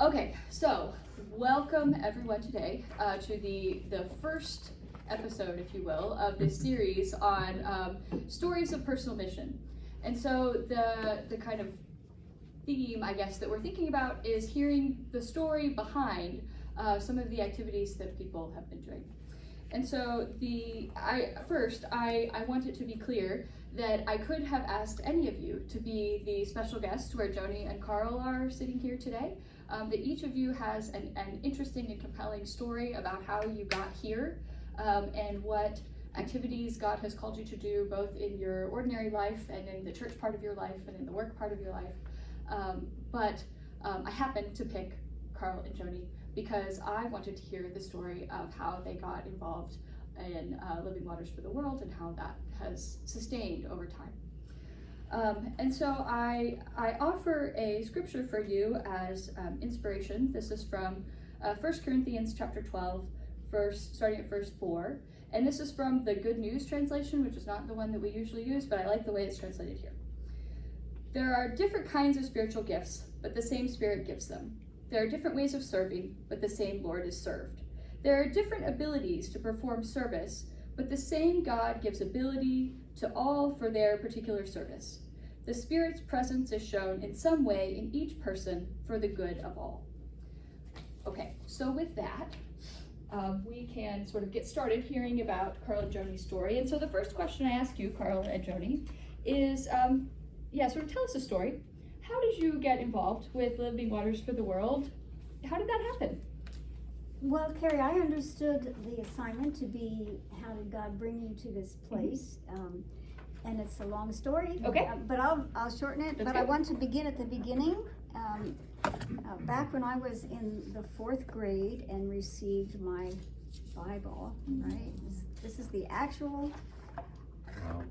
Okay, so welcome everyone today to the first episode, if you will, of this series on stories of personal mission. And so the kind of theme, I guess, that we're thinking about is hearing the story behind some of the activities that people have been doing. And so I want it to be clear that I could have asked any of you to be the special guests where Joanie and Karl are sitting here today. That each of you has an interesting and compelling story about how you got here and what activities God has called you to do, both in your ordinary life and in the church part of your life and in the work part of your life. But I happened to pick Karl and Joanie because I wanted to hear the story of how they got involved in Living Waters for the World and how that has sustained over time. And so I offer a scripture for you as inspiration. This is from 1 Corinthians chapter 12, starting at verse 4. And this is from the Good News translation, which is not the one that we usually use, but I like the way it's translated here. There are different kinds of spiritual gifts, but the same Spirit gives them. There are different ways of serving, but the same Lord is served. There are different abilities to perform service, but the same God gives ability to all for their particular service. The Spirit's presence is shown in some way in each person for the good of all. Okay, so with that, we can sort of get started hearing about Karl and Joanie's story. And so the first question I ask you, Karl and Joanie, is, sort of tell us a story. How did you get involved with Living Waters for the World? How did that happen? Well, Carrie, I understood the assignment to be, how did God bring you to this place? And it's a long story. Okay. But I'll shorten it. I want to begin at the beginning. Back when I was in the 4th grade and received my Bible, right? This is the actual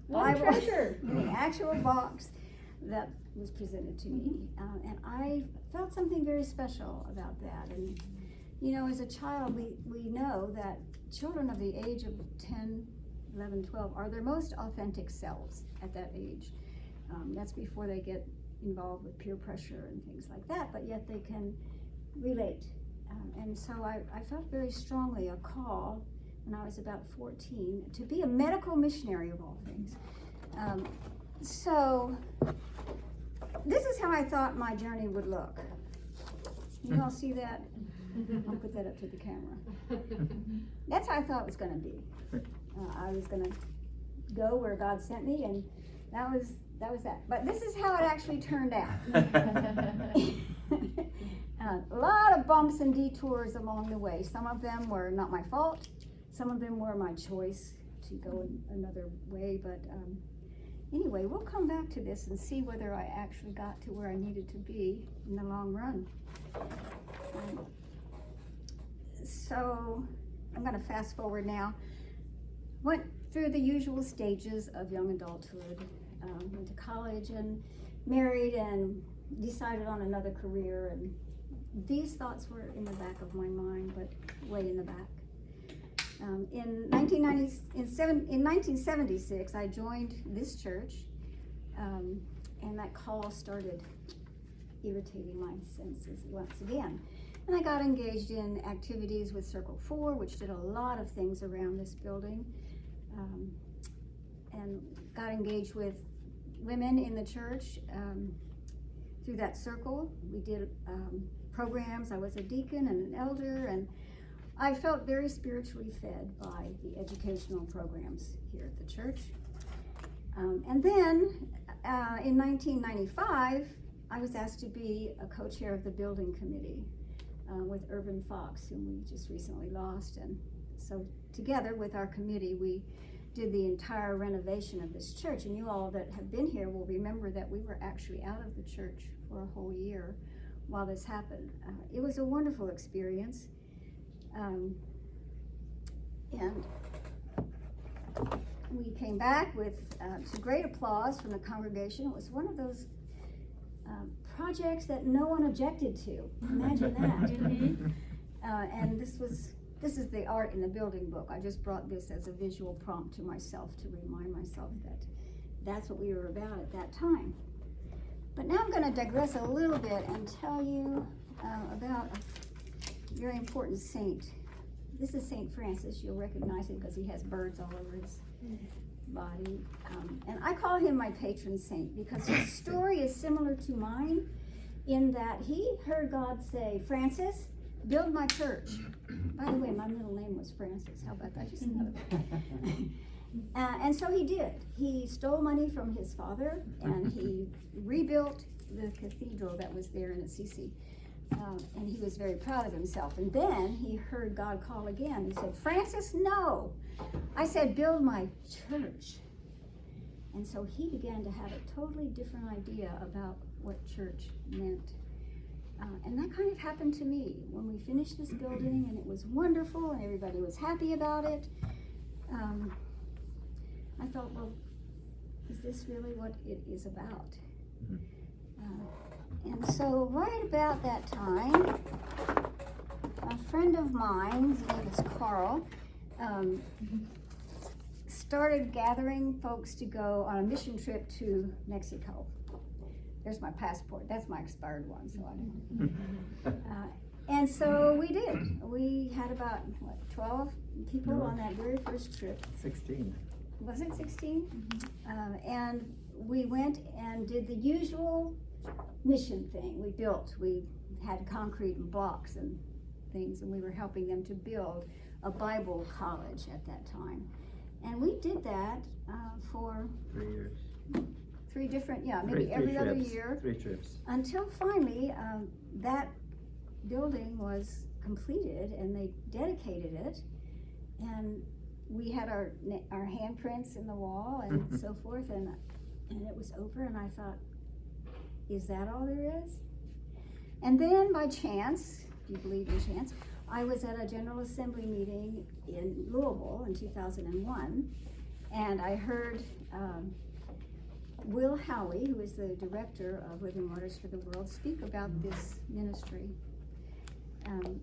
Bible, treasure. the actual box that was presented to me. And I felt something very special about that. And you know, as a child, we know that children of the age of 10, 11, 12 are their most authentic selves at that age. That's before they get involved with peer pressure and things like that, but yet they can relate. And so I felt very strongly a call when I was about 14 to be a medical missionary of all things. So this is how I thought my journey would look. You all see that? I'll put that up to the camera. That's how I thought it was going to be. I was going to go where God sent me, and that was that. But this is how it actually turned out. A lot of bumps and detours along the way. Some of them were not my fault. Some of them were my choice to go another way. But anyway, we'll come back to this and see whether I actually got to where I needed to be in the long run. So I'm going to fast forward now. Went through the usual stages of young adulthood, went to college and married and decided on another career. And these thoughts were in the back of my mind, but way in the back. In 1976, I joined this church, and that call started irritating my senses once again. And I got engaged in activities with Circle 4, which did a lot of things around this building, and got engaged with women in the church through that circle. We did programs. I was a deacon and an elder, and I felt very spiritually fed by the educational programs here at the church. And then in 1995, I was asked to be a co-chair of the building committee with Irvin Fox, whom we just recently lost. And so together with our committee, we did the entire renovation of this church. And you all that have been here will remember that we were actually out of the church for a whole year while this happened. It was a wonderful experience. And we came back with to great applause from the congregation. It was one of those projects that no one objected to. Imagine that. And this is the art in the building book. I just brought this as a visual prompt to myself to remind myself that that's what we were about at that time. But now I'm going to digress a little bit and tell you about a very important saint. This is Saint Francis. You'll recognize him because he has birds all over his body. And I call him my patron saint because his story is similar to mine in that he heard God say, Francis, build my church. By the way, my middle name was Francis. How about that? Just know that. And so he did. He stole money from his father and he rebuilt the cathedral that was there in Assisi. And he was very proud of himself. And then he heard God call again. He said, Francis, no. I said, build my church. And so he began to have a totally different idea about what church meant. And that kind of happened to me when we finished this building, and it was wonderful, and everybody was happy about it. I thought, well, is this really what it is about? And so right about that time, a friend of mine, his name is Carl, started gathering folks to go on a mission trip to Mexico. There's my passport. That's my expired one, so I don't. And so we did. We had about, 12 people on that very first trip. 16. Was it 16? And we went and did the usual mission thing. We had concrete and blocks and things, and we were helping them to build a Bible college at that time. And we did that for 3 years. 3 different, maybe every other year. 3 trips. Until finally, that building was completed and they dedicated it. And we had our handprints in the wall and so forth, and it was over, and I thought, is that all there is? And then by chance, if you believe in chance, I was at a General Assembly meeting in Louisville in 2001, and I heard Will Howey, who is the director of Living Waters for the World, speak about this ministry. And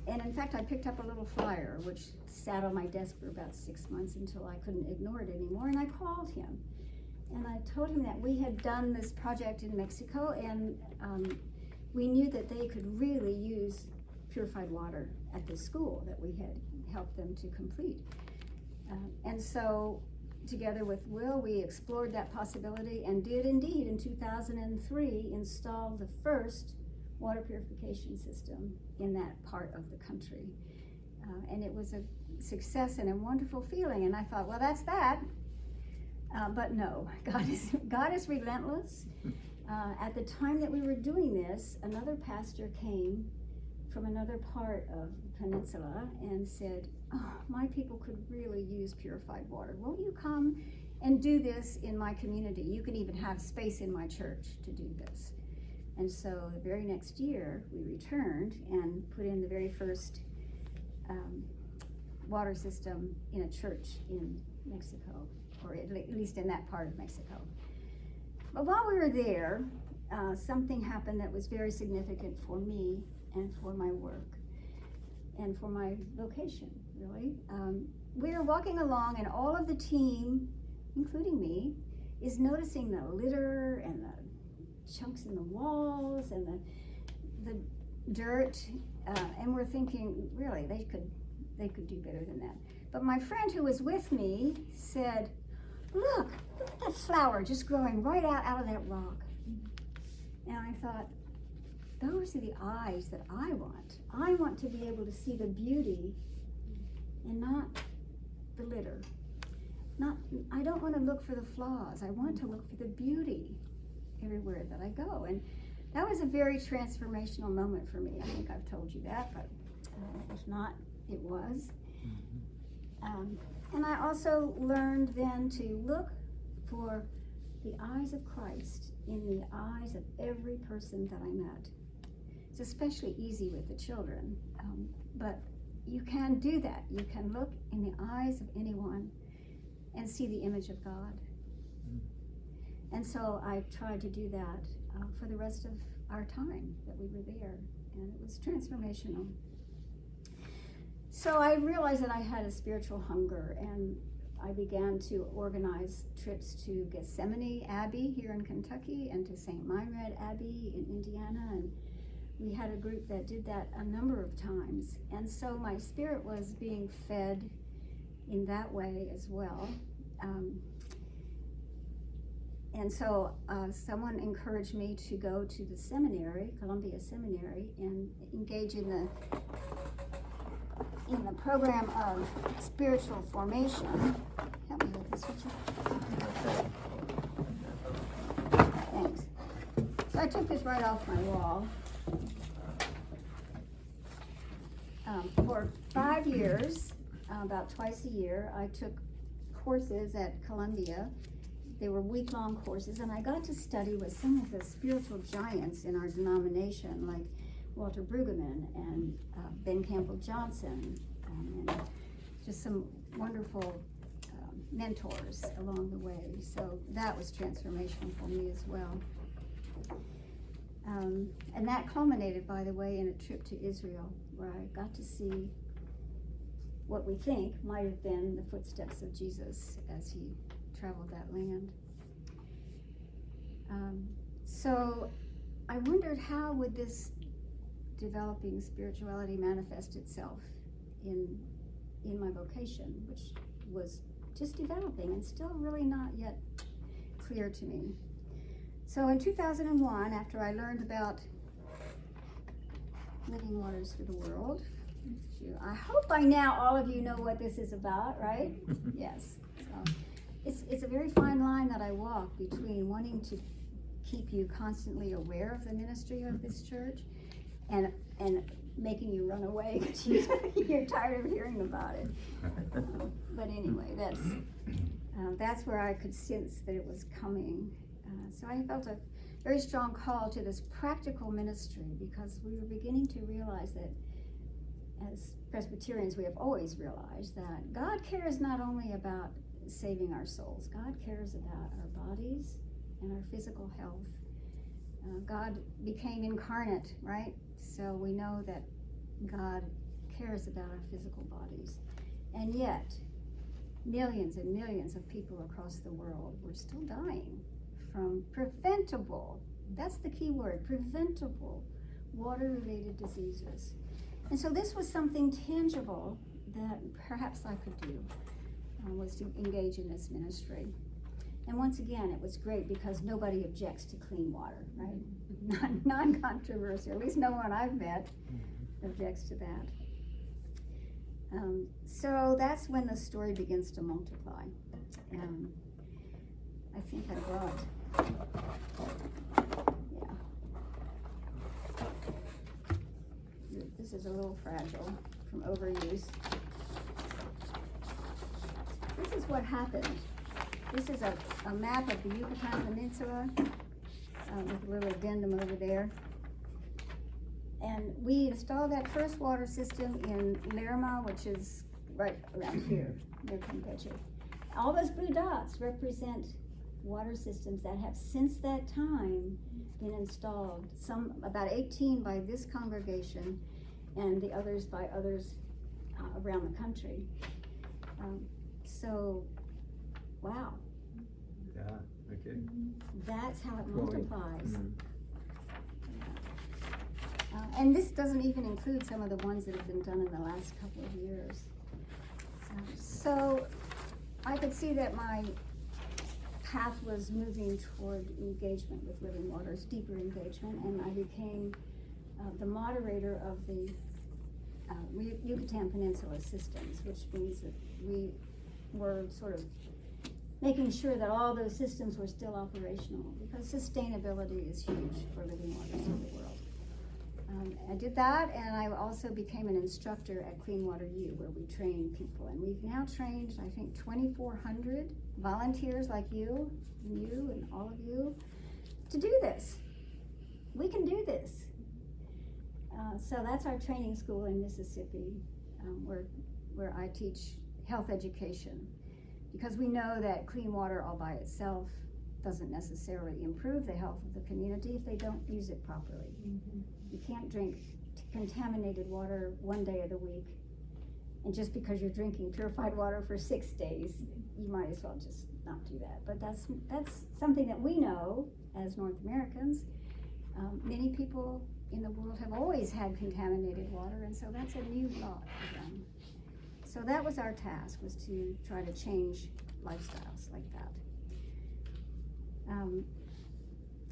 in fact, I picked up a little flyer, which sat on my desk for about 6 months until I couldn't ignore it anymore, and I called him. And I told him that we had done this project in Mexico, and we knew that they could really use purified water at the school that we had helped them to complete. And so, together with Will, we explored that possibility and did indeed, in 2003, install the first water purification system in that part of the country. And it was a success and a wonderful feeling, and I thought, well, that's that. But no, God is relentless. At the time that we were doing this, another pastor came from another part of the peninsula and said, oh, my people could really use purified water. Won't you come and do this in my community? You can even have space in my church to do this. And so the very next year, we returned and put in the very first water system in a church in Mexico, or at least in that part of Mexico. But while we were there, something happened that was very significant for me and for my work and for my vocation, really. We were walking along, and all of the team, including me, is noticing the litter and the chunks in the walls and the dirt, and we're thinking, really, they could do better than that. But my friend who was with me said, look at that flower just growing right out of that rock. And I thought, those are the eyes that I want. I want to be able to see the beauty and not the litter. I don't want to look for the flaws. I want to look for the beauty everywhere that I go. And that was a very transformational moment for me. I think I've told you that, but if not, it was. And I also learned then to look for the eyes of Christ in the eyes of every person that I met. It's especially easy with the children, but you can do that. You can look in the eyes of anyone and see the image of God. And so I tried to do that for the rest of our time that we were there, and it was transformational. So I realized that I had a spiritual hunger, and I began to organize trips to Gethsemane Abbey here in Kentucky and to St. Meinrad Abbey in Indiana, and we had a group that did that a number of times. And so my spirit was being fed in that way as well. And so someone encouraged me to go to the seminary, Columbia Seminary, and engage in the program of spiritual formation. Help me with this, would you? Thanks. So I took this right off my wall. For 5 years, about twice a year, I took courses at Columbia. They were week-long courses, and I got to study with some of the spiritual giants in our denomination, like Walter Brueggemann and Ben Campbell Johnson, and just some wonderful mentors along the way. So that was transformational for me as well. And that culminated, by the way, in a trip to Israel, where I got to see what we think might have been the footsteps of Jesus as he traveled that land. So I wondered, how would this developing spirituality manifest itself in my vocation, which was just developing and still really not yet clear to me. So in 2001, after I learned about Living Waters for the World, I hope by now all of you know what this is about, right? Yes. So it's a very fine line that I walk between wanting to keep you constantly aware of the ministry of this church and making you run away because you're tired of hearing about it. But anyway, that's where I could sense that it was coming. So I felt a very strong call to this practical ministry, because we were beginning to realize that as Presbyterians, we have always realized that God cares not only about saving our souls, God cares about our bodies and our physical health. God became incarnate, right? So we know that God cares about our physical bodies. And yet, millions and millions of people across the world were still dying from preventable, that's the key word, preventable water-related diseases. And so this was something tangible that perhaps I could do, was to engage in this ministry. And once again, it was great because nobody objects to clean water, right? Non-controversial, at least no one I've met objects to that. So that's when the story begins to multiply. I think I brought, this is a little fragile from overuse. This is what happened. This is a map of the Yucatan Peninsula with a little addendum over there. And we installed that first water system in Lerma, which is right around here, near Campeche. All those blue dots represent water systems that have since that time been installed. Some, about 18 by this congregation, and the others by others around the country. So, wow. Yeah, okay. That's how it multiplies. Mm-hmm. And this doesn't even include some of the ones that have been done in the last couple of years. So I could see that my path was moving toward engagement with Living Waters, deeper engagement, and I became the moderator of the Yucatan Peninsula systems, which means that we were sort of making sure that all those systems were still operational, because sustainability is huge for Living Waters of the world. I did that, and I also became an instructor at Clean Water U, where we train people. And we've now trained, I think, 2,400 volunteers like you and all of you to do this. We can do this. So that's our training school in Mississippi, where I teach health education, because we know that clean water all by itself doesn't necessarily improve the health of the community if they don't use it properly. Mm-hmm. You can't drink contaminated water one day of the week, and just because you're drinking purified water for 6 days, you might as well just not do that. But that's something that we know as North Americans. Many people in the world have always had contaminated water, and so that's a new lot for them. So that was our task, was to try to change lifestyles like that.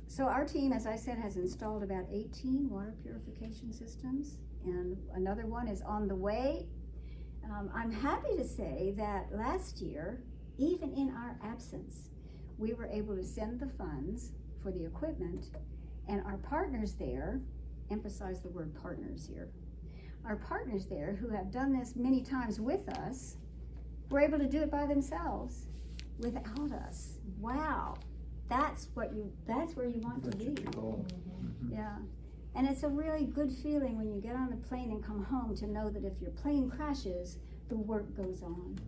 So our team, as I said, has installed about 18 water purification systems, and another one is on the way. I'm happy to say that last year, even in our absence, we were able to send the funds for the equipment, and our partners there, emphasize the word partners here, our partners there who have done this many times with us, were able to do it by themselves without us. Wow, that's where you want to be. Yeah, and it's a really good feeling when you get on the plane and come home to know that if your plane crashes, the work goes on,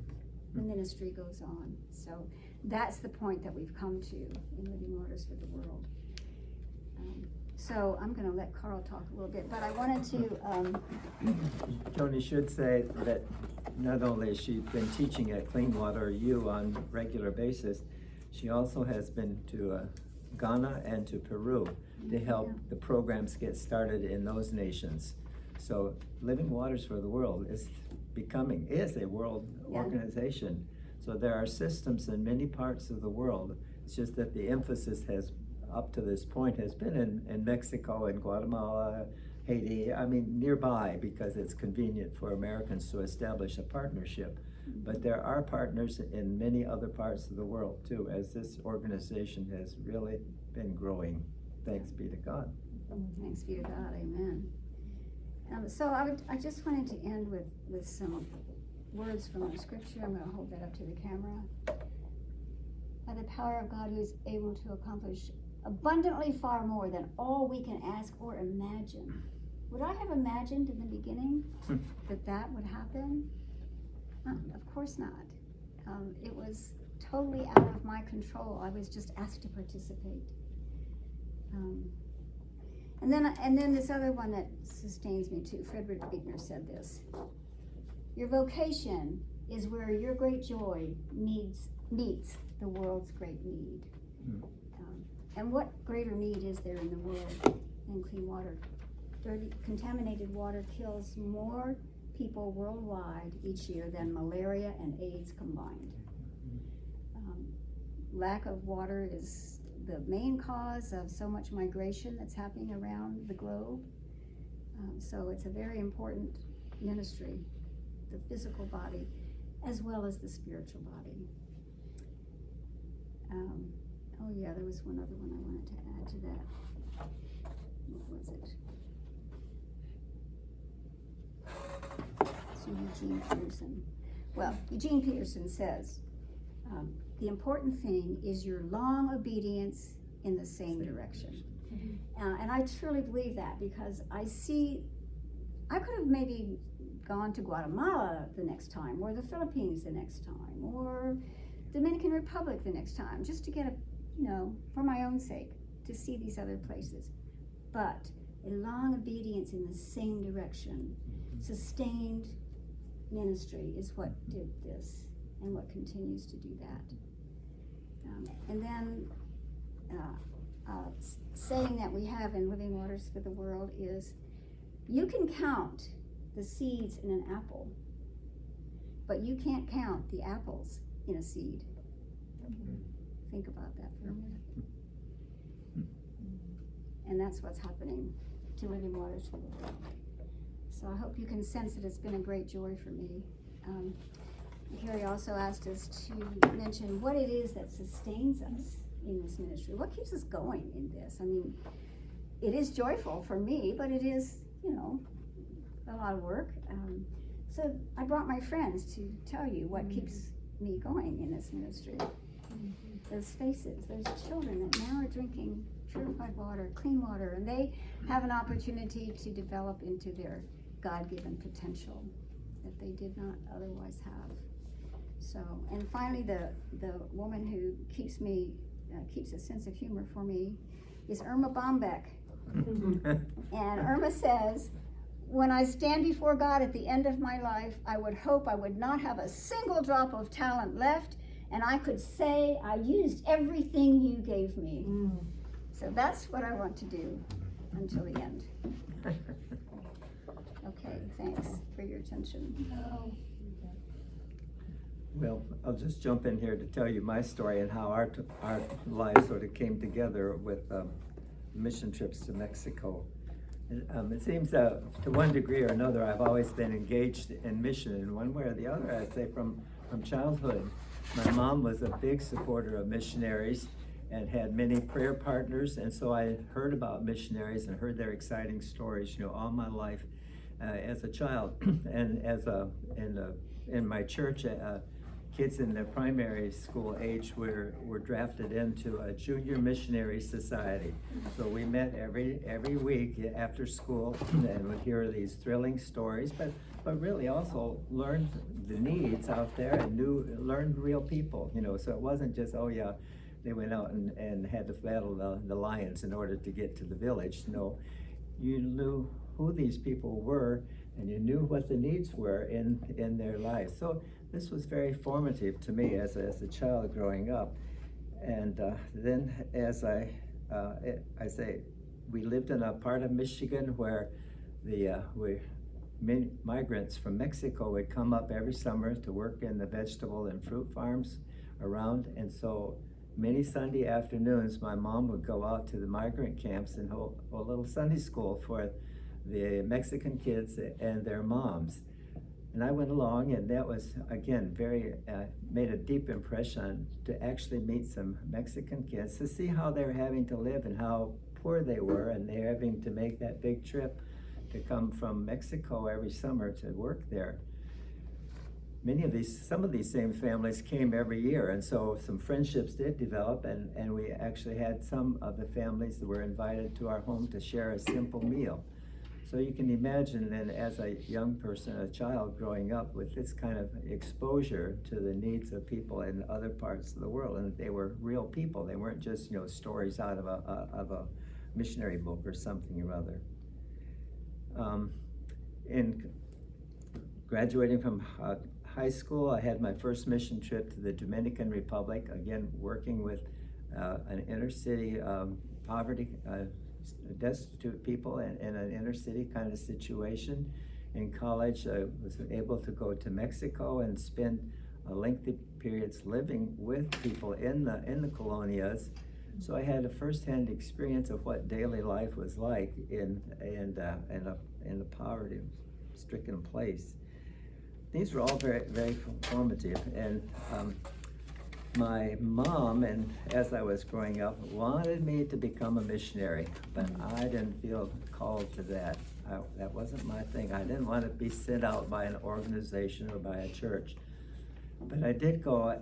the ministry goes on. So that's the point that we've come to in Living Waters for the World. So I'm going to let Karl talk a little bit, but I wanted to. Joanie should say that not only has she been teaching at Clean Water U on a regular basis, she also has been to Ghana and to Peru to help the programs get started in those nations. So Living Waters for the World is a world organization. So there are systems in many parts of the world. It's just that the emphasis has, up to this point, has been in Mexico and Guatemala, Haiti, nearby, because it's convenient for Americans to establish a partnership. But there are partners in many other parts of the world too, as this organization has really been growing. Thanks be to God. Thanks be to God, amen. So I just wanted to end with some words from our scripture. I'm going to hold that up to the camera. By the power of God who is able to accomplish abundantly far more than all we can ask or imagine. Would I have imagined in the beginning that would happen? Of course not. It was totally out of my control. I was just asked to participate. And then this other one that sustains me too. Frederick Buechner said this: your vocation is where your great joy meets the world's great need. And what greater need is there in the world than clean water? Dirty, contaminated water kills more people worldwide each year than malaria and AIDS combined. Lack of water is the main cause of so much migration that's happening around the globe. So it's a very important ministry, the physical body, as well as the spiritual body. Oh yeah, there was one other one I wanted to add to that. What was it? So Eugene Peterson. Well, Eugene Peterson says, the important thing is your long obedience in the same direction. And I truly believe that, because I could have maybe gone to Guatemala the next time, or the Philippines the next time, or Dominican Republic the next time, just to get for my own sake, to see these other places. But a long obedience in the same direction, sustained ministry is what did this, and what continues to do that. And then saying that we have in Living Waters for the World is, you can count the seeds in an apple, but you can't count the apples in a seed. Think about that for a minute. And that's what's happening to Living Waters for the World. So I hope you can sense that it's been a great joy for me. Carrie also asked us to mention what it is that sustains us in this ministry. What keeps us going in this? It is joyful for me, but it is, a lot of work. So I brought my friends to tell you what keeps me going in this ministry. Those faces, those children that now are drinking purified water, clean water, and they have an opportunity to develop into their God-given potential that they did not otherwise have. So, and finally, the woman who keeps a sense of humor for me is Irma Bombeck. And Irma says, when I stand before God at the end of my life, I would hope I would not have a single drop of talent left, and I could say I used everything you gave me. So that's what I want to do. until the end. Okay, thanks for your attention. Well, I'll just jump in here to tell you my story and how our lives sort of came together with mission trips to Mexico. It seems to one degree or another, I've always been engaged in mission in one way or the other. I'd say from childhood. My mom was a big supporter of missionaries and had many prayer partners, and so I heard about missionaries and heard their exciting stories, all my life as a child. And in my church, kids in the primary school age were drafted into a junior missionary society. So we met every week after school and would hear these thrilling stories, but really also learned the needs out there and learned real people, so it wasn't just, oh yeah, they went out and had to battle the lions in order to get to the village. No, you knew who these people were and you knew what the needs were in their lives. So this was very formative to me as a child growing up. And then as I say, we lived in a part of Michigan where many migrants from Mexico would come up every summer to work in the vegetable and fruit farms around. And so many Sunday afternoons, my mom would go out to the migrant camps and hold a little Sunday school for the Mexican kids and their moms. And I went along, and that was, again, made a deep impression to actually meet some Mexican kids, to see how they were having to live and how poor they were, and they're having to make that big trip to come from Mexico every summer to work there. Some of these same families came every year, and so some friendships did develop, and we actually had some of the families that were invited to our home to share a simple meal. So you can imagine then, as a young person, a child growing up with this kind of exposure to the needs of people in other parts of the world, and they were real people. They weren't just stories out of a missionary book or something or other. In graduating from high school, I had my first mission trip to the Dominican Republic, again working with an inner city poverty, destitute people in an inner city kind of situation. In college, I was able to go to Mexico and spend lengthy periods living with people in the colonias. So I had a firsthand experience of what daily life was like in a poverty-stricken place. These were all very, very formative, and my mom, and as I was growing up, wanted me to become a missionary, but I didn't feel called to that. That wasn't my thing. I didn't want to be sent out by an organization or by a church. But I did go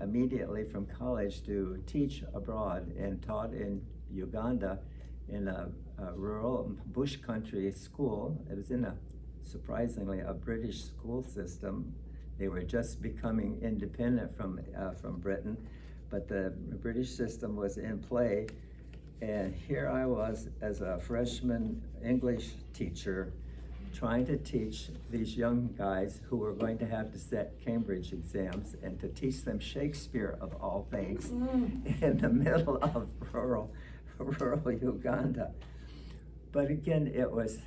immediately from college to teach abroad, and taught in Uganda in a rural bush country school. It was in surprisingly a British school system. They were just becoming independent from Britain, but the British system was in play. And here I was as a freshman English teacher trying to teach these young guys who were going to have to set Cambridge exams, and to teach them Shakespeare of all things in the middle of rural Uganda. But again, it was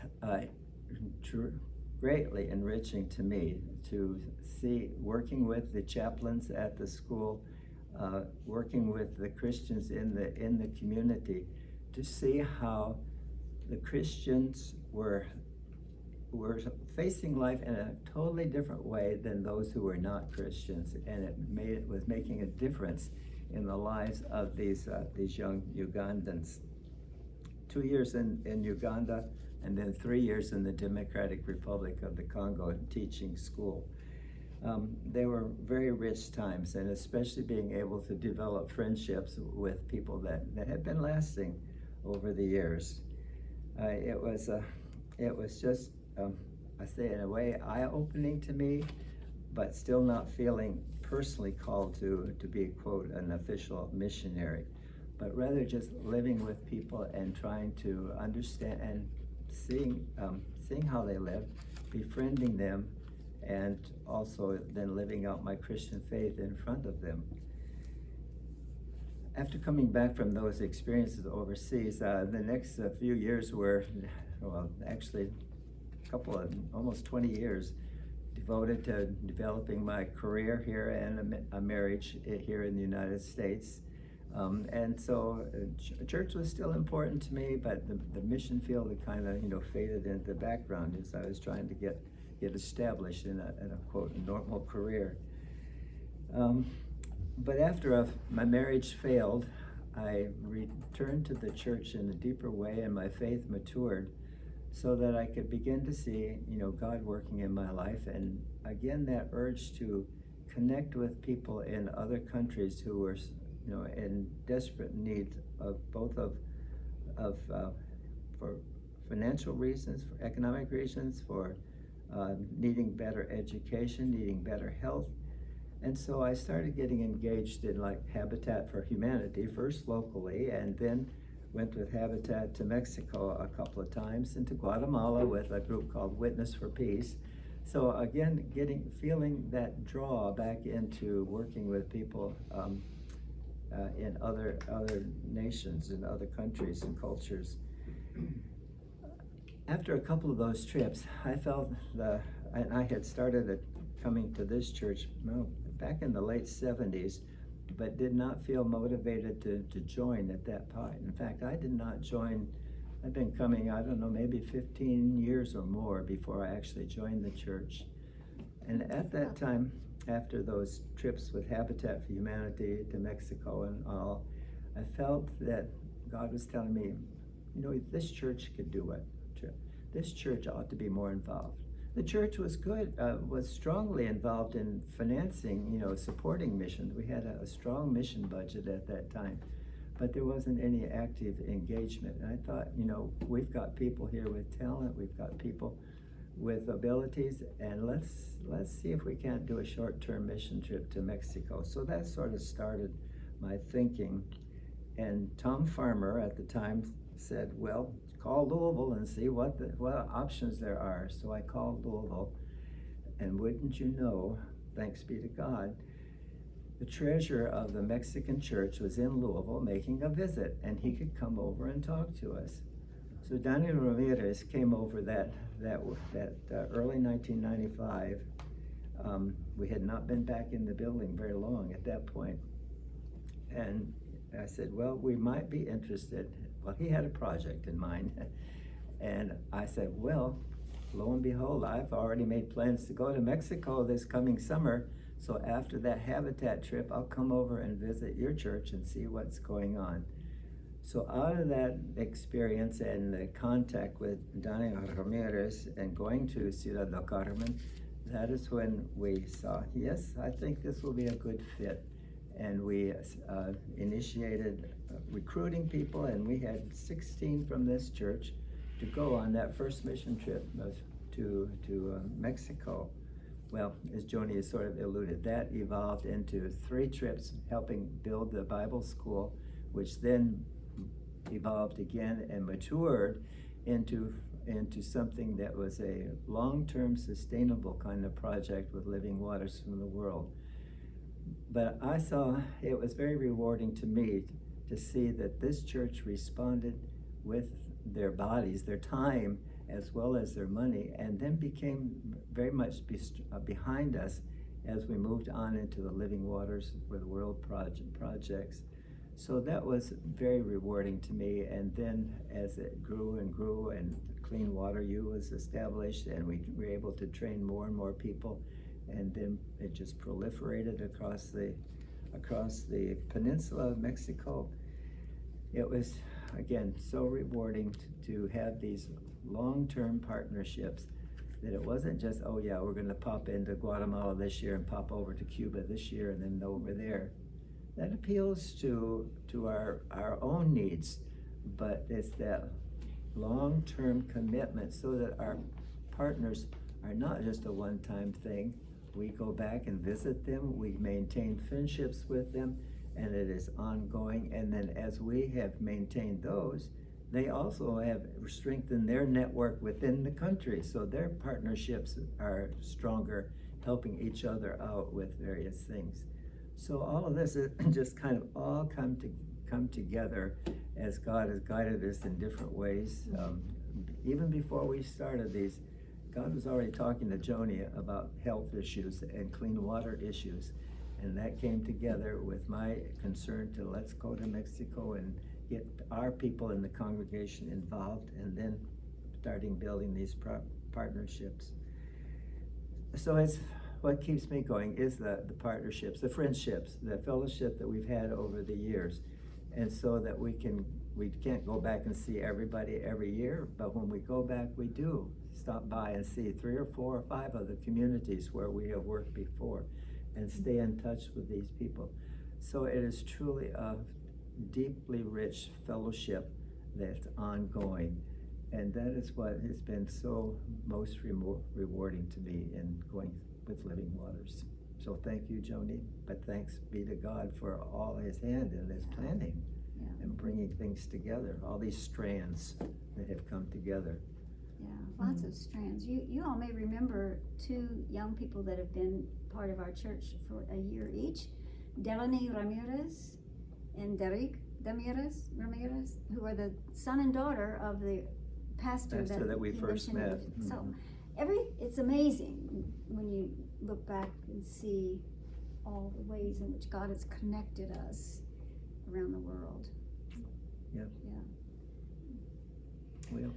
greatly enriching to me to see, working with the chaplains at the school, working with the Christians in the community, to see how the Christians were facing life in a totally different way than those who were not Christians, and it was making a difference in the lives of these young Ugandans. 2 years in Uganda, and then 3 years in the Democratic Republic of the Congo teaching school. They were very rich times, and especially being able to develop friendships with people that had been lasting over the years. It was just, I say in a way, eye-opening to me, but still not feeling personally called to be, quote, an official missionary, but rather just living with people and trying to understand and seeing how they live, befriending them, and also then living out my Christian faith in front of them. after coming back from those experiences overseas, the next few years were, well, actually a couple of, almost 20 years devoted to developing my career here and a marriage here in the United States. And so church was still important to me, but the mission field had kind of, faded into the background as I was trying to get established in a quote, normal career. But after my marriage failed, I returned to the church in a deeper way, and my faith matured so that I could begin to see, God working in my life. And again, that urge to connect with people in other countries who were, in desperate need of both for financial reasons, for economic reasons, for needing better education, needing better health. And so I started getting engaged in Habitat for Humanity, first locally, and then went with Habitat to Mexico a couple of times, and to Guatemala with a group called Witness for Peace. So again, feeling that draw back into working with people in other nations, in other countries and cultures. After a couple of those trips, I felt and I had started coming to this church back in the late 70s, but did not feel motivated to join at that point. In fact, I did not join. I've been coming, I don't know, maybe 15 years or more before I actually joined the church. And at that time, after those trips with Habitat for Humanity to Mexico and all, I felt that God was telling me, this church could do it. This church ought to be more involved. The church was good, was strongly involved in financing, supporting missions. We had a strong mission budget at that time, but there wasn't any active engagement. And I thought, we've got people here with talent, we've got people with abilities, and let's see if we can't do a short-term mission trip to Mexico. So that sort of started my thinking. And Tom Farmer at the time said, well, call Louisville and see what options there are. So I called Louisville, and wouldn't you know, thanks be to God, the treasurer of the Mexican church was in Louisville making a visit, and he could come over and talk to us. So Daniel Ramirez came over that early 1995. We had not been back in the building very long at that point. And I said, well, we might be interested. Well, he had a project in mind. And I said, well, lo and behold, I've already made plans to go to Mexico this coming summer. So after that Habitat trip, I'll come over and visit your church and see what's going on. So out of that experience and the contact with Daniel Ramirez and going to Ciudad del Carmen, that is when we saw, yes, I think this will be a good fit. And we initiated recruiting people, and we had 16 from this church to go on that first mission trip to Mexico. Well, as Joanie has sort of alluded, that evolved into 3 trips helping build the Bible school, which then evolved again and matured into something that was a long-term sustainable kind of project with Living Waters from the World. But I saw it was very rewarding to me to see that this church responded with their bodies, their time, as well as their money, and then became very much behind us as we moved on into the Living Waters for the World projects. So that was very rewarding to me. And then as it grew and grew, and Clean Water U was established, and we were able to train more and more people, and then it just proliferated across the peninsula of Mexico. It was, again, so rewarding to have these long-term partnerships, that it wasn't just, oh yeah, we're gonna pop into Guatemala this year and pop over to Cuba this year and then over there. That appeals to our own needs, but it's that long-term commitment so that our partners are not just a one-time thing. We go back and visit them, we maintain friendships with them, and it is ongoing. And then as we have maintained those, they also have strengthened their network within the country, so their partnerships are stronger, helping each other out with various things. So all of this is just kind of all come come together as God has guided us in different ways. Even before we started these, God was already talking to Joanie about health issues and clean water issues. And that came together with my concern to let's go to Mexico and get our people in the congregation involved, and then starting building these partnerships. So it's what keeps me going is the partnerships, the friendships, the fellowship that we've had over the years. And so that we can't go back and see everybody every year, but when we go back, we do stop by and see 3 or 4 or 5 of the communities where we have worked before and stay in touch with these people. So it is truly a deeply rich fellowship that's ongoing. And that is what has been so most rewarding to me in going with Living Waters. So thank you, Joanie, but thanks be to God for all his hand in this planning and bringing things together, all these strands that have come together. Yeah, lots of strands. You all may remember 2 young people that have been part of our church for a year each, Delaney Ramirez and Derek Ramirez, who are the son and daughter of the pastor that we first met. So it's amazing when you look back and see all the ways in which God has connected us around the world. Yep. Yeah. Well,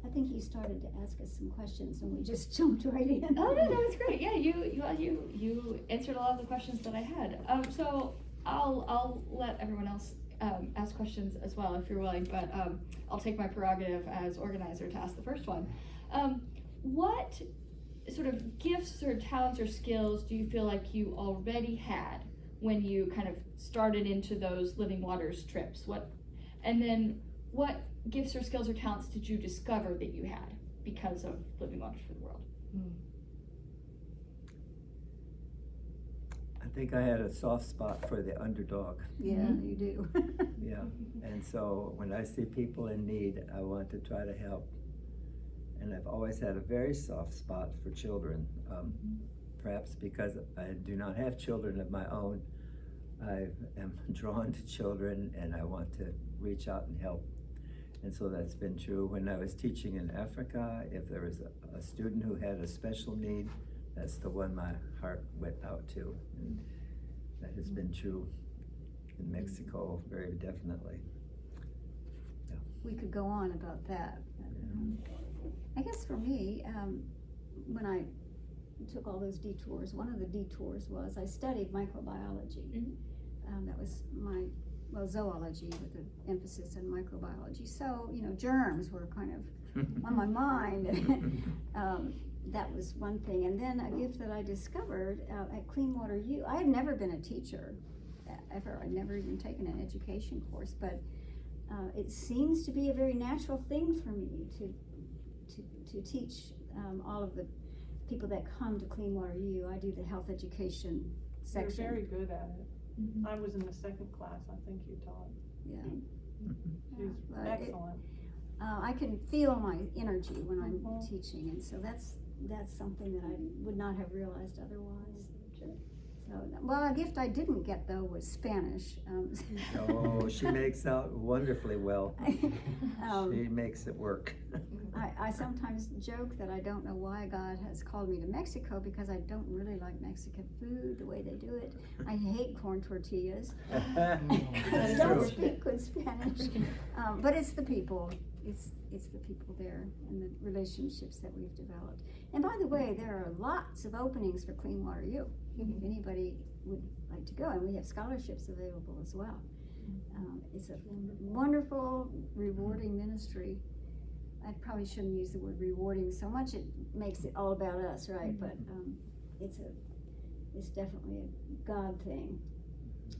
I think you started to ask us some questions and we just jumped right in. Oh no, that was great. Yeah, you answered a lot of the questions that I had. So I'll let everyone else ask questions as well if you're willing, but I'll take my prerogative as organizer to ask the first one. What sort of gifts or talents or skills do you feel like you already had when you kind of started into those Living Waters trips? And then what gifts or skills or talents did you discover that you had because of Living Waters for the World? I think I had a soft spot for the underdog. Yeah, you do. Yeah, and so when I see people in need, I want to try to help. And I've always had a very soft spot for children, perhaps because I do not have children of my own. I am drawn to children and I want to reach out and help. And so that's been true. When I was teaching in Africa, if there was a student who had a special need, that's the one my heart went out to. And that has been true in Mexico very definitely. Yeah. We could go on about that. I guess for me, when I took all those detours, one of the detours was I studied microbiology. That was zoology with an emphasis on microbiology. So, germs were kind of on my mind. That was one thing. And then a gift that I discovered at Clean Water U, I had never been a teacher ever. I'd never even taken an education course, but it seems to be a very natural thing for me to teach all of the people that come to Clean Water U. I do the health education section. You're very good at it. I was in the 2nd class, I think you taught. Yeah. She's excellent. I can feel my energy when I'm teaching, and so that's something that I would not have realized otherwise. So, a gift I didn't get though was Spanish. Oh, she makes out wonderfully well. She makes it work. I sometimes joke that I don't know why God has called me to Mexico because I don't really like Mexican food, the way they do it. I hate corn tortillas. I don't speak good Spanish. But it's the people. It's the people there and the relationships that we've developed. And by the way, there are lots of openings for Clean Water U. If anybody would like to go, and we have scholarships available as well. It's a wonderful, rewarding ministry. I probably shouldn't use the word rewarding so much. It makes it all about us, right? But it's definitely a God thing.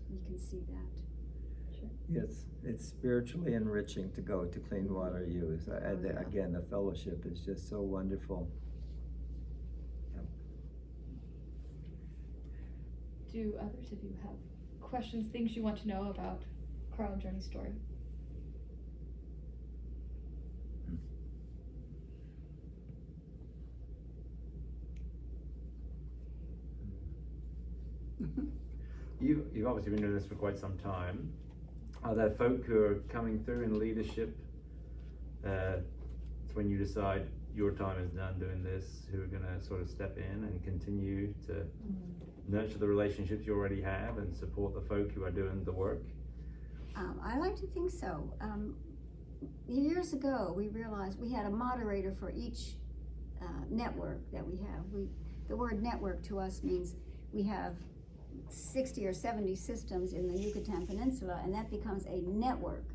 You can see that. Sure. Yes, it's spiritually enriching to go to Clean Water U. Again, the fellowship is just so wonderful. Do others of you have questions, things you want to know about Karl and Joanie's story? You've obviously been doing this for quite some time. are there folk who are coming through in leadership? It's when you decide your time is done doing this, who are going to sort of step in and continue to nurture the relationships you already have and support the folk who are doing the work? I like to think so. Years ago, we realized we had a moderator for each network that we have. The word network to us means we have 60 or 70 systems in the Yucatan Peninsula, and that becomes a network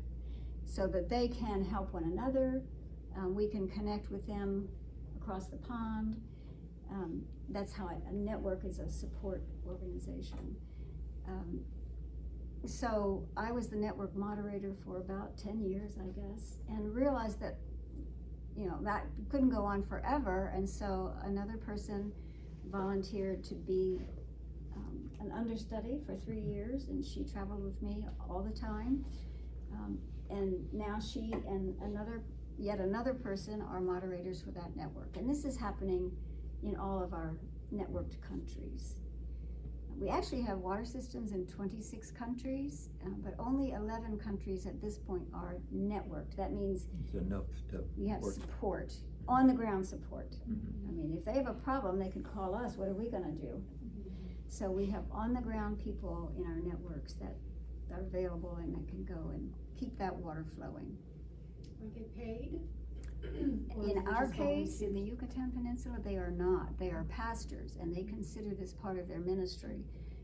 so that they can help one another. We can connect with them across the pond. That's how a network is a support organization. So I was the network moderator for about 10 years, I guess, and realized that, that couldn't go on forever. And so another person volunteered to be an understudy for 3 years, and she traveled with me all the time. And now she and yet another person are moderators for that network. And this is happening in all of our networked countries. We actually have water systems in 26 countries, but only 11 countries at this point are networked. That means we have support, on the ground support. I mean, if they have a problem, they could call us. What are we gonna do? So we have on the ground people in our networks that are available and that can go and keep that water flowing. Are they paid? In our case, in the Yucatan Peninsula, they are not. They are pastors, and they consider this part of their ministry.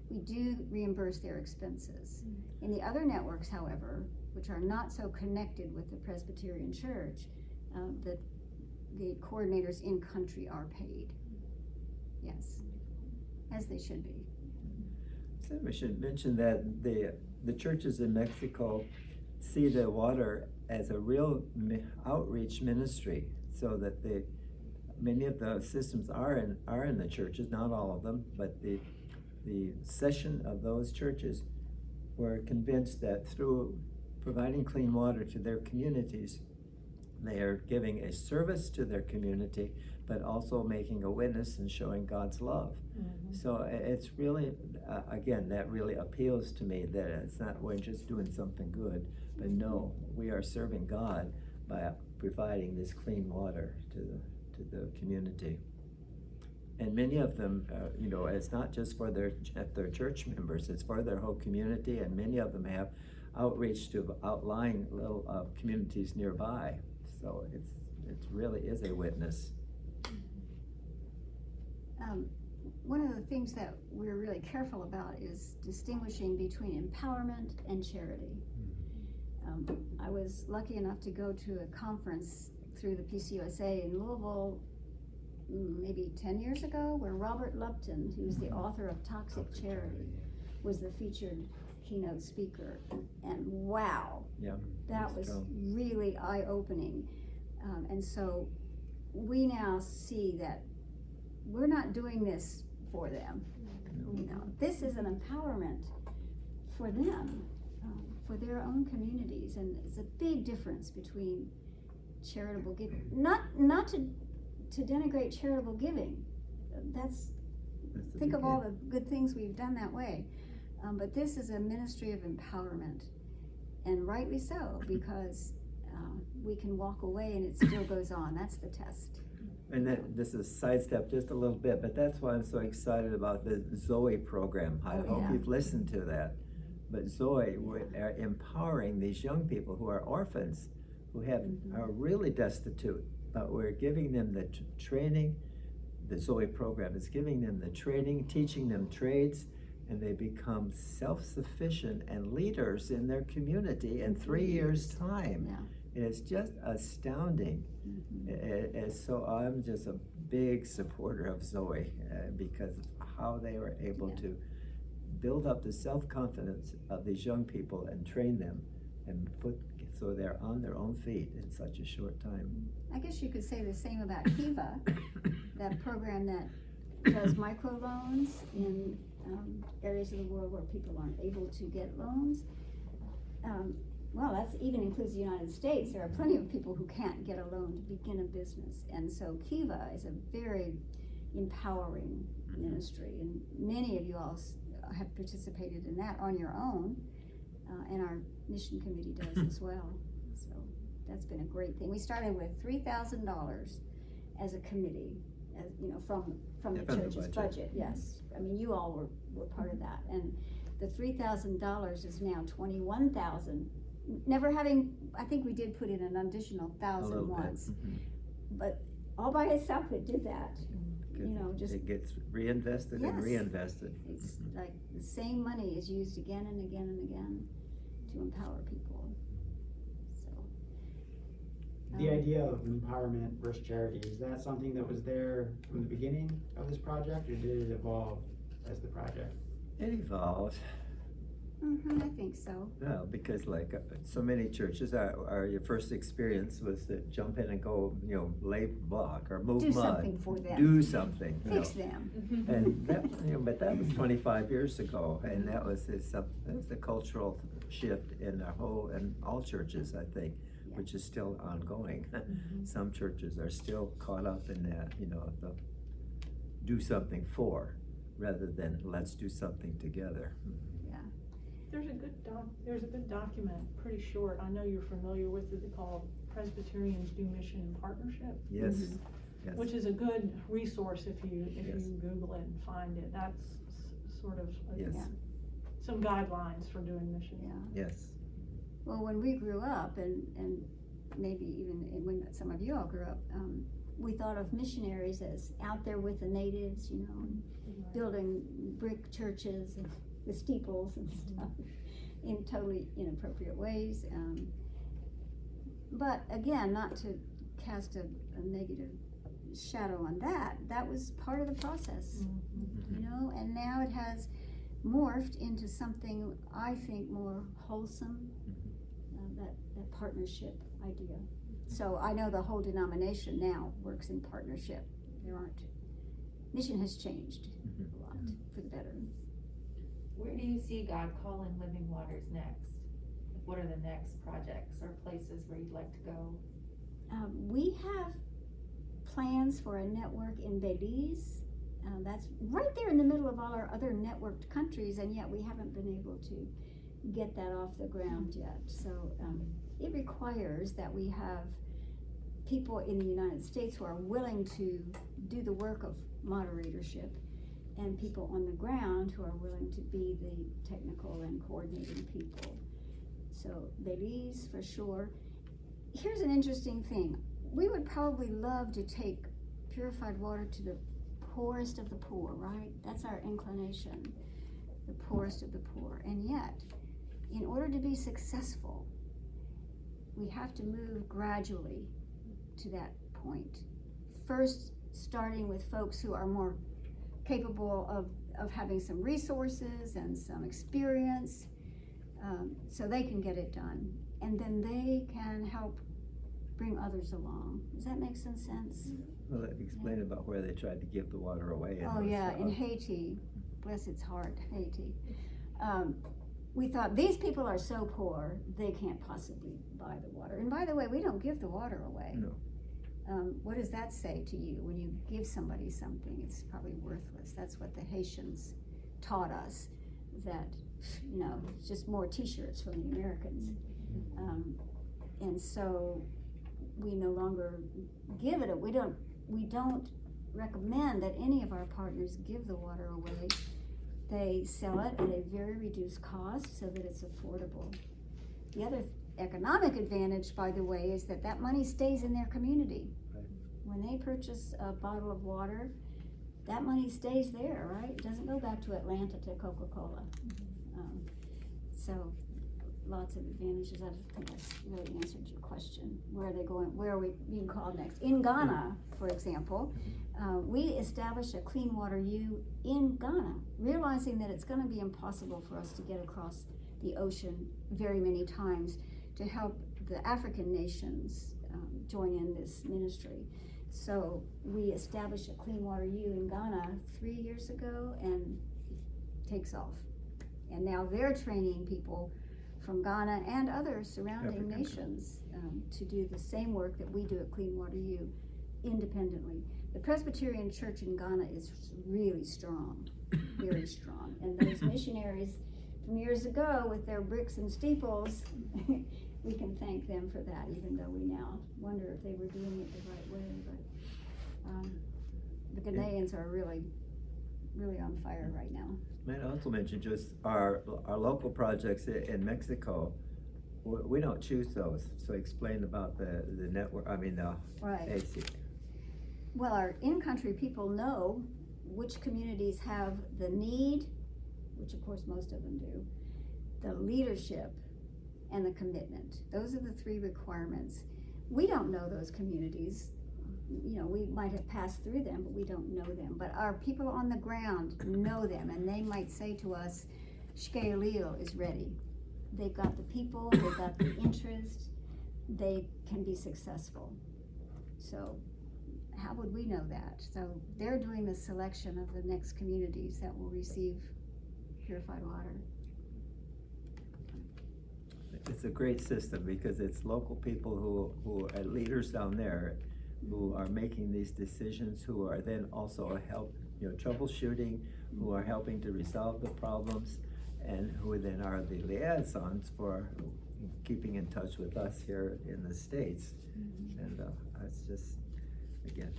We do reimburse their expenses. In the other networks, however, which are not so connected with the Presbyterian Church, the coordinators in country are paid. Yes, as they should be. So we should mention that the churches in Mexico see the water as a real outreach ministry, so that many of the systems are in the churches, not all of them, but the session of those churches were convinced that through providing clean water to their communities, they are giving a service to their community, but also making a witness and showing God's love. So it's really, again, that really appeals to me, that it's not we're just doing something good, but no, we are serving God by providing this clean water to the community. And many of them, it's not just for their church members, it's for their whole community, and many of them have outreach to outlying little communities nearby. So it really is a witness. One of the things that we're really careful about is distinguishing between empowerment and charity. I was lucky enough to go to a conference through the PCUSA in Louisville maybe 10 years ago, where Robert Lupton, who's the author of Toxic Charity, was the featured keynote speaker. And wow, that was really eye-opening. And so we now see that we're not doing this for them. This is an empowerment for them, for their own communities, and it's a big difference between charitable giving. Not to denigrate charitable giving. Think of all the good things we've done that way. But this is a ministry of empowerment, and rightly so, because we can walk away and it still goes on. That's the test. And this is sidestep just a little bit, but that's why I'm so excited about the Zoe program. I hope you've listened to that. But Zoe, we're empowering these young people who are orphans, who are really destitute, but we're giving them the training. The Zoe program is giving them the training, teaching them trades, and they become self-sufficient and leaders in their community in 3 years' time. It's just astounding. So I'm just a big supporter of Zoe because of how they were able to build up the self-confidence of these young people and train them and so they're on their own feet in such a short time. I guess you could say the same about Kiva, that program that does microloans in areas of the world where people aren't able to get loans. Well, that even includes the United States. There are plenty of people who can't get a loan to begin a business. And so Kiva is a very empowering ministry. And many of you all have participated in that on your own. and our mission committee does as well. So that's been a great thing. We started with $3,000 as a committee, as you know, from the From the church's budget. Yes, I mean you all were part of that, and the $3,000 is now $21,000. Never having, I think we did put in an additional $1,000 once, but all by itself it did that. You know, just it gets reinvested and Yes. reinvested. it's like the same money is used again and again and again to empower people. So The idea of empowerment versus charity, is that something that was there from the beginning of this project, or did it evolve as the project? It evolved. I think so. No, because like so many churches, your first experience was to jump in and go, you know, lay block or move Do mud. something for them. Do something. You Fix know. them. And that, you know, but that was 25 years ago, and that was a cultural shift in all churches, I think, which is still ongoing. Some churches are still caught up in that, you know, the do something for, rather than let's do something together. There's a good document, pretty short, I know you're familiar with it, called Presbyterians Do Mission in Partnership. Yes. Yes. Which is a good resource if you Yes. Google it and find it. That's sort of Yes. some guidelines for doing mission. Yes. Well, when we grew up, and maybe even when some of you all grew up, we thought of missionaries as out there with the natives, you know, building brick churches and with steeples and stuff in totally inappropriate ways. But again, not to cast a negative shadow on that was part of the process, you know, and now it has morphed into something I think more wholesome, that partnership idea. So I know the whole denomination now works in partnership. Mission has changed a lot for the better. Where do you see God calling Living Waters next? What are the next projects or places where you'd like to go? We have plans for a network in Belize. That's right there in the middle of all our other networked countries, and yet we haven't been able to get that off the ground yet. So it requires that we have people in the United States who are willing to do the work of moderatorship, and people on the ground who are willing to be the technical and coordinating people. So Belize for sure. Here's an interesting thing. We would probably love to take purified water to the poorest of the poor, right? That's our inclination, the poorest of the poor. And yet, in order to be successful, we have to move gradually to that point. First, starting with folks who are more capable of having some resources and some experience, so they can get it done. And then they can help bring others along. Does that make some sense? Well, explain about where they tried to give the water away. Oh yeah, in Haiti, bless its heart, Haiti. We thought, these people are so poor, they can't possibly buy the water. And by the way, we don't give the water away. No. What does that say to you? When you give somebody something, it's probably worthless. That's what the Haitians taught us, that, you know, it's just more t-shirts from the Americans. And so we no longer give it. We don't recommend that any of our partners give the water away. They sell it at a very reduced cost so that it's affordable. The other economic advantage, by the way, is that money stays in their community. Right. When they purchase a bottle of water, that money stays there, right? It doesn't go back to Atlanta to Coca-Cola. So lots of advantages. I think that's really answered your question. Where are they going? Where are we being called next? In Ghana, for example, we established a Clean Water U in Ghana, realizing that it's going to be impossible for us to get across the ocean very many times to help the African nations join in this ministry. So we established a Clean Water U in Ghana 3 years ago, and it takes off. And now they're training people from Ghana and other surrounding African nations to do the same work that we do at Clean Water U independently. The Presbyterian Church in Ghana is really strong, very strong. And those missionaries from years ago with their bricks and steeples, we can thank them for that, even though we now wonder if they were doing it the right way. But the Ghanaians are really, really on fire right now. Might also mention just our local projects in Mexico. We don't choose those, so explain about the network, the Right. AC. Well, our in-country people know which communities have the need, which of course most of them do, the leadership, and the commitment. Those are the three requirements. We don't know those communities. You know, we might have passed through them, but we don't know them. But our people on the ground know them, and they might say to us, Shkeeleo is ready. They've got the people, they've got the interest, they can be successful. So how would we know that? So they're doing the selection of the next communities that will receive purified water. It's a great system because it's local people who are leaders down there who are making these decisions, who are then also troubleshooting, who are helping to resolve the problems, and who then are the liaisons for keeping in touch with us here in the States. And it's just, again,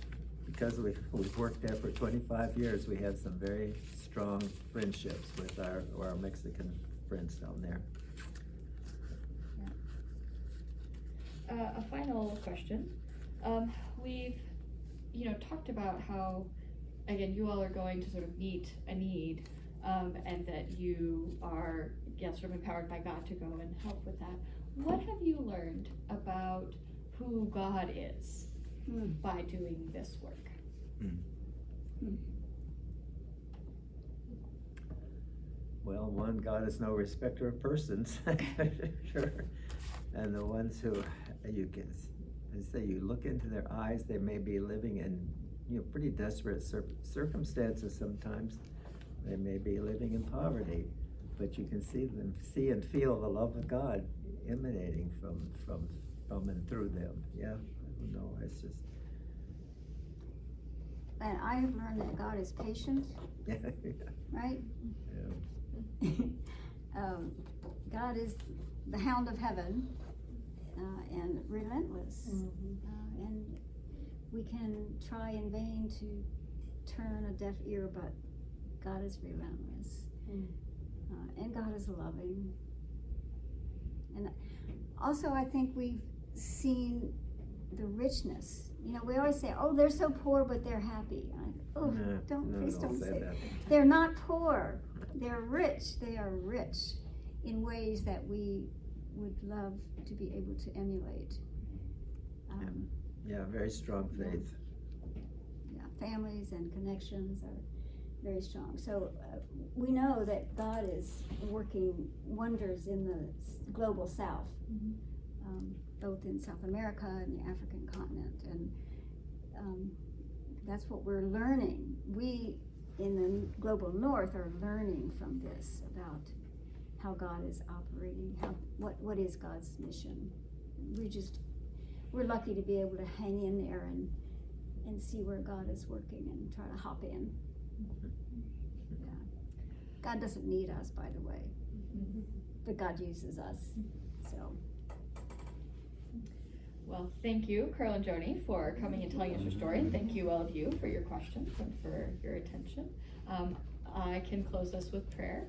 because we've worked there for 25 years, we have some very strong friendships with our Mexican friends down there. A final question. We've, talked about how, again, you all are going to sort of meet a need, and that you are, sort of empowered by God to go and help with that. What have you learned about who God is by doing this work? Well, one, God is no respecter of persons, sure. And the ones who you look into their eyes, they may be living in, pretty desperate circumstances sometimes. They may be living in poverty, but you can see and feel the love of God emanating from and through them. Yeah, I don't know, it's just. And I have learned that God is patient, right? Yeah. God is the hound of heaven, and relentless. And we can try in vain to turn a deaf ear, but God is relentless. And God is loving. And also I think we've seen the richness. We always say, oh, they're so poor, but they're happy. Please don't say that. They're not poor. They're rich. They are rich in ways that we would love to be able to emulate. Very strong faith. Families and connections are very strong. So we know that God is working wonders in the global South, both in South America and the African continent, and that's what we're learning. We in the global North are learning from this about how God is operating, what is God's mission. We're lucky to be able to hang in there and see where God is working and try to hop in. God doesn't need us, by the way, but God uses us, so. Well, thank you, Karl and Joanie, for coming and telling us your story, and thank you, all of you, for your questions and for your attention. I can close us with prayer.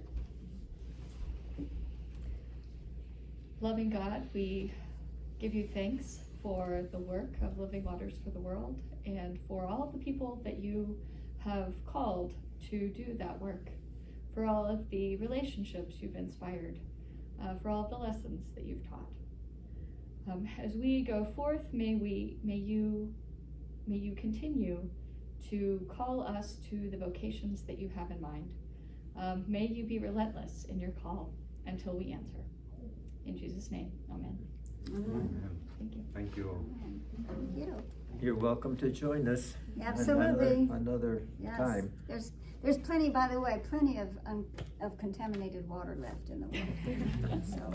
Loving God, we give you thanks for the work of Living Waters for the World and for all of the people that you have called to do that work, for all of the relationships you've inspired, for all of the lessons that you've taught. As we go forth, may you continue to call us to the vocations that you have in mind. May you be relentless in your call until we answer. In Jesus' name, amen. Thank you. Thank you all. Thank you. You're welcome to join us. Absolutely. Another time. There's plenty, by the way, of contaminated water left in the world. So